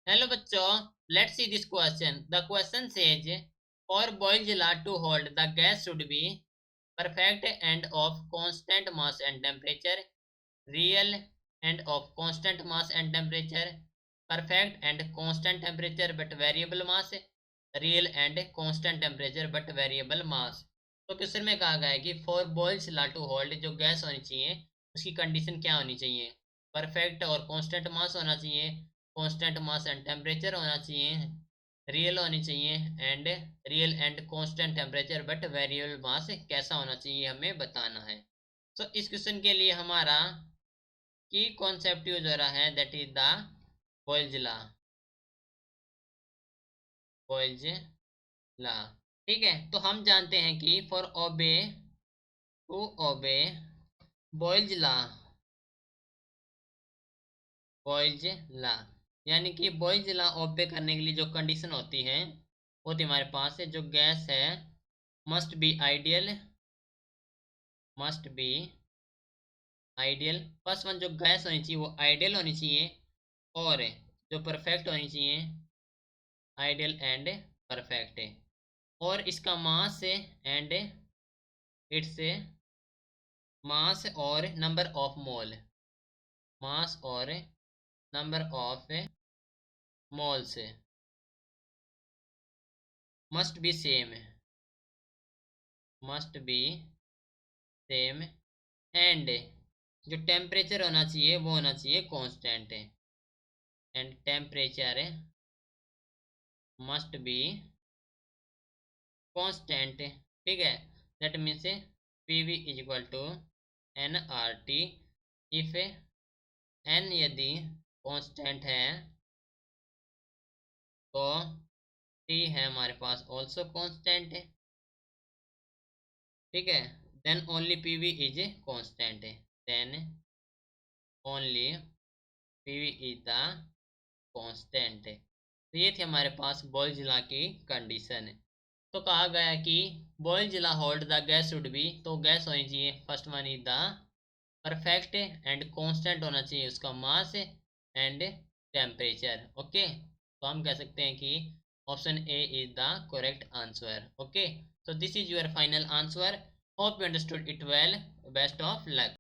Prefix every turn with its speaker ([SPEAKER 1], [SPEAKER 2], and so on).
[SPEAKER 1] Hello bachcho, let's see this question. The question says, for Boiljila to hold, the gas should be perfect and of constant mass and temperature, real and of constant mass and temperature, perfect and constant temperature but variable mass, real and constant temperature but variable mass. तो question में कहा गया है कि for boils to hold जो gas होनी चाहिए उसकी कंडीशन क्या होनी चाहिए। परफेक्ट और कांस्टेंट मास होना चाहिए, कांस्टेंट मास एंड टेम्परेचर होना चाहिए, रियल होनी चाहिए and real and constant temperature but variable mass कैसा होना चाहिए हमें बताना है। तो इस क्वेश्चन के लिए हमारा की कॉन्सेप्ट यूज हो रहा है that is the Boyle's law. Boyle's law, ठीक है। तो हम जानते हैं कि फॉर ओबे to obey Boyle's law, Boyle's law यानी कि बॉयल्स लॉ ओबे करने के लिए जो कंडीशन होती है वो थी हमारे पास है जो गैस है must be ideal, must be ideal. First one जो गैस होनी चाहिए वो आइडियल होनी चाहिए और जो परफेक्ट होनी चाहिए आइडियल एंड परफेक्ट है। और इसका मास एंड इट्स मास और नंबर ऑफ मोल, मास और number of moles must be same, must be same and जो टेम्परेचर होना चाहिए वो होना चाहिए constant and temperature must be constant, ठीक है। That means P V is equal to N R T. If N यदि कांस्टेंट है तो टी है हमारे पास ऑल्सो कांस्टेंट है, ठीक है। Then only P V is constant है, then only P V is the constant है। तो ये थी हमारे पास बॉयल्स की कंडीशन है। तो कहा गया कि Boyle's hold the gas should be, तो गैस होनी चाहिए first one is the perfect and constant होना चाहिए उसका मास एंड टेम्परेचर। ओके, तो हम कह सकते हैं कि option A is the correct answer. Okay, so this is your final answer. Hope you understood it well. Best of luck.